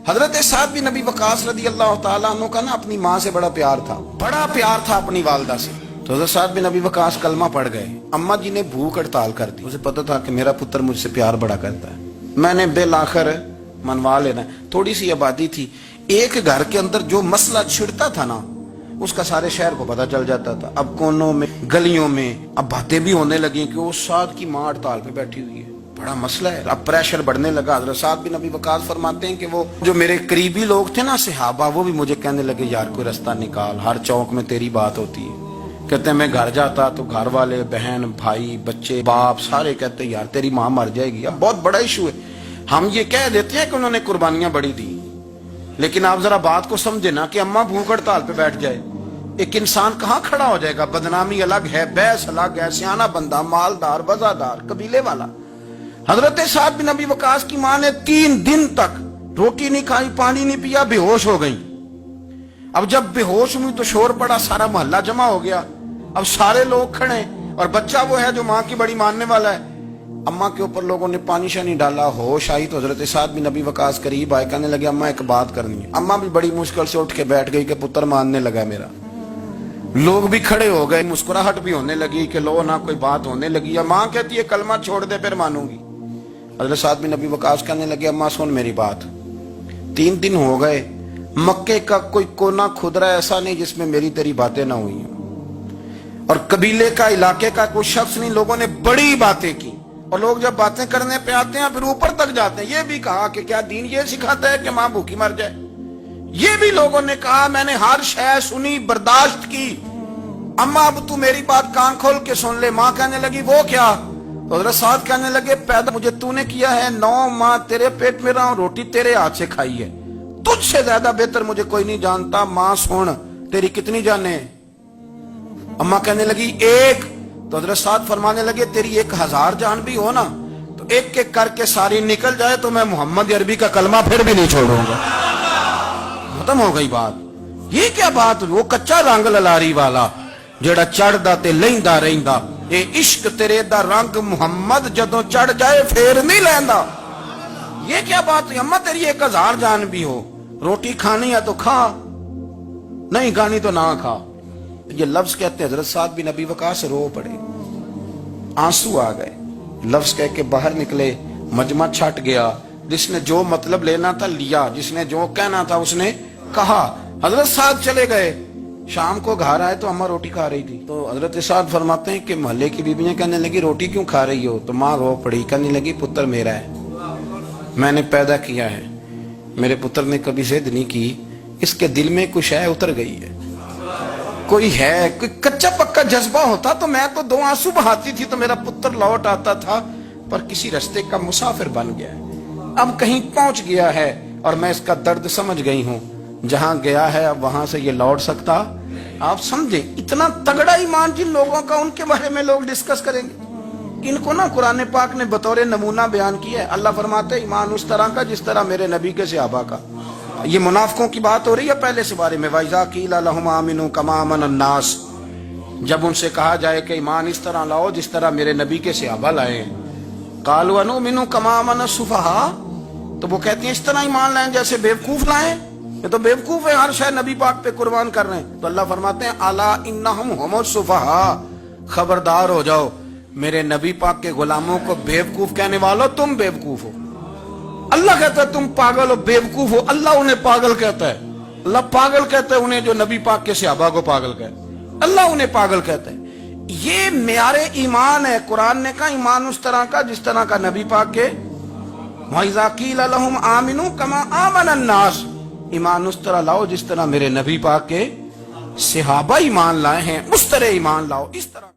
حضرت سعد بن ابی وقاص رضی اللہ تعالیٰ عنہ کا نا اپنی ماں سے بڑا پیار تھا اپنی والدہ سے. تو حضرت سعد بن ابی وقاص کلمہ پڑھ گئے. اماں جی نے بھوک ہڑتال کر دی. اسے پتا تھا کہ میرا پتر مجھ سے پیار بڑا کرتا ہے, میں نے بالآخر منوا لینا. تھوڑی سی آبادی تھی, ایک گھر کے اندر جو مسئلہ چھڑتا تھا نا اس کا سارے شہر کو پتا چل جاتا تھا. اب کونوں میں گلیوں میں اب باتیں بھی ہونے لگی کہ وہ سعد کی ماں ہڑتال پہ بیٹھی ہوئی ہے, بڑا مسئلہ ہے. اب پریشر بڑھنے لگا. حضرت سعد بن ابی وقاص فرماتے ہیں کہ وہ جو میرے قریبی لوگ تھے نا صحابہ, وہ بھی مجھے کہنے لگے یار کوئی رستہ نکال, ہر چوک میں تیری بات ہوتی ہے. کہتے ہیں میں گھر جاتا تو گھر والے, بہن, بھائی, بچے, باپ سارے کہتے ہیں یار تیری ماں مر جائے گی. اب بہت بڑا ایشو ہے. ہم یہ کہہ دیتے ہیں کہ انہوں نے قربانیاں بڑی دی, لیکن آپ ذرا بات کو سمجھے نا کہ اماں بھوک ہڑتال پہ بیٹھ جائے, ایک انسان کہاں کھڑا ہو جائے گا؟ بدنامی الگ ہے, بحث الگ ہے, سیانہ بندہ, مالدار, وزادار, قبیلے والا. حضرت سعد بن ابی وقاص کی ماں نے 3 دن تک روٹی نہیں کھائی, پانی نہیں پیا, بے ہوش ہو گئی. اب جب بے ہوش ہوئی تو شور پڑا, سارا محلہ جمع ہو گیا. اب سارے لوگ کھڑے اور بچہ وہ ہے جو ماں کی بڑی ماننے والا ہے. اماں کے اوپر لوگوں نے پانی شانی ڈالا, ہوش آئی تو حضرت سعد بن ابی وقاص قریب آئے, کہنے لگے اماں ایک بات کرنی ہے. اماں بھی بڑی مشکل سے اٹھ کے بیٹھ گئی کہ پتر ماننے لگا میرا. لوگ بھی کھڑے ہو گئے, مسکراہٹ بھی ہونے لگی کہ لو نہ کوئی بات ہونے لگی. ماں کہتی ہے کلمہ چھوڑ دے پھر مانوں گی. حضرت سعد بن ابی وقاص کہنے لگے اماں سن میری بات, 3 دن ہو گئے, مکے کا کوئی کونا کھدرا ایسا نہیں جس میں میری تیری باتیں نہ ہوئی ہیں, اور قبیلے کا, علاقے کا کوئی شخص نہیں. لوگوں نے بڑی باتیں کی, اور لوگ جب باتیں کرنے پہ آتے ہیں پھر اوپر تک جاتے ہیں. یہ بھی کہا کہ کیا دین یہ سکھاتا ہے کہ ماں بھوکی مر جائے؟ یہ بھی لوگوں نے کہا. میں نے ہر شے سنی, برداشت کی. اماں اب تو میری بات کان کھول کے سن لے. ماں کہنے لگی وہ کیا؟ تو حضرت سعد کہنے لگے پیدا مجھے تو نے کیا ہے, 9 ماہ تیرے پیٹ میں رہا ہوں, روٹی تیرے ہاتھ سے کھائی ہے, تجھ سے زیادہ بہتر مجھے کوئی نہیں جانتا. ماں سن تیری کتنی جانیں؟ اماں کہنے لگی 1. تو حضرت سعد فرمانے لگے تیری 1000 جان بھی ہو نا تو ایک ایک کر کے ساری نکل جائے تو میں محمد عربی کا کلمہ پھر بھی نہیں چھوڑوں گا. ختم ہو گئی بات. یہ کیا بات؟ وہ کچا رنگ للاری والا جڑا چڑھدا تے لیندا رہندا, اے عشق تیرے دا رنگ محمد جدوں چڑھ جائے پھر نہیں لیندا. یہ کیا بات ہے؟ اماں تیری 1000 جان بھی ہو, روٹی کھانی ہے تو کھا, نہیں کھانی تو نہ کھا. یہ لفظ کہتے ہیں حضرت سعد بن ابی وقاص رو پڑے, آنسو آ گئے. لفظ کہہ کے باہر نکلے, مجمع چھٹ گیا. جس نے جو مطلب لینا تھا لیا, جس نے جو کہنا تھا اس نے کہا. حضرت سعد چلے گئے. شام کو گھر آئے تو اماں روٹی کھا رہی تھی. تو حضرت سعد فرماتے ہیں کہ محلے کی بیویاں کہنے لگی روٹی کیوں کھا رہی ہو؟ تو ماں رو پڑی, کہنے لگی پتر میرا ہے, میں نے پیدا کیا ہے, میرے پتر نے کبھی ضد نہیں کی, اس کے دل میں کچھ ہے اتر گئی ہے, کوئی ہے, کوئی کچا پکا جذبہ ہوتا تو میں تو 2 آنسو بہاتی تھی تو میرا پتر لوٹ آتا تھا, پر کسی رستے کا مسافر بن گیا ہے, اب کہیں پہنچ گیا ہے اور میں اس کا درد سمجھ گئی ہوں. جہاں گیا ہے اب وہاں سے یہ لوٹ سکتا. آپ سمجھے اتنا تگڑا ایمان جن لوگوں کا, ان کے بارے میں لوگ ڈسکس کریں گے. ان کو نا قرآن پاک نے بطور نمونہ بیان کیا ہے. اللہ فرماتے ہیں ایمان اس طرح کا جس طرح میرے نبی کے صحابہ کا. یہ منافقوں کی بات ہو رہی ہے پہلے سے بارے میں. وَإِذَا قِيلَ لَهُمْ آمِنُوا كَمَا آمَنَ النَّاسُ, جب ان سے کہا جائے کہ ایمان اس طرح لاؤ جس طرح میرے نبی کے صحابہ لائے ہیں. قَالُوا أَنُؤْمِنُ كَمَا آمَنَ السُّفَهَاءُ, تو وہ کہتی ہیں اس طرح ایمان لائیں جیسے بیوقوف لائیں, یہ تو بیوقوف ہے, ہر شے نبی پاک پہ قربان کر رہے ہیں. تو اللہ فرماتے ہیں الا انہم هم السفہاء, خبردار ہو جاؤ میرے نبی پاک کے غلاموں کو بیوقوف کہنے والوں تم بیوقوف ہو. اللہ کہتا ہے تم پاگل ہو, بیوقوف ہو. اللہ انہیں پاگل کہتا ہے, اللہ پاگل کہتا ہے انہیں جو نبی پاک کے صحابہ کو پاگل کہتا ہے, اللہ انہیں پاگل کہتا ہے. یہ معیار ایمان ہے. قرآن نے کہا ایمان اس طرح کا جس طرح کا نبی پاک کے. وَإِذَا قِيلَ لَهُمْ آمِنُوا كَمَا آمَنَ النَّاسُ, ایمان اس طرح لاؤ جس طرح میرے نبی پاک کے صحابہ ایمان لائے ہیں, اس طرح ایمان لاؤ, اس طرح.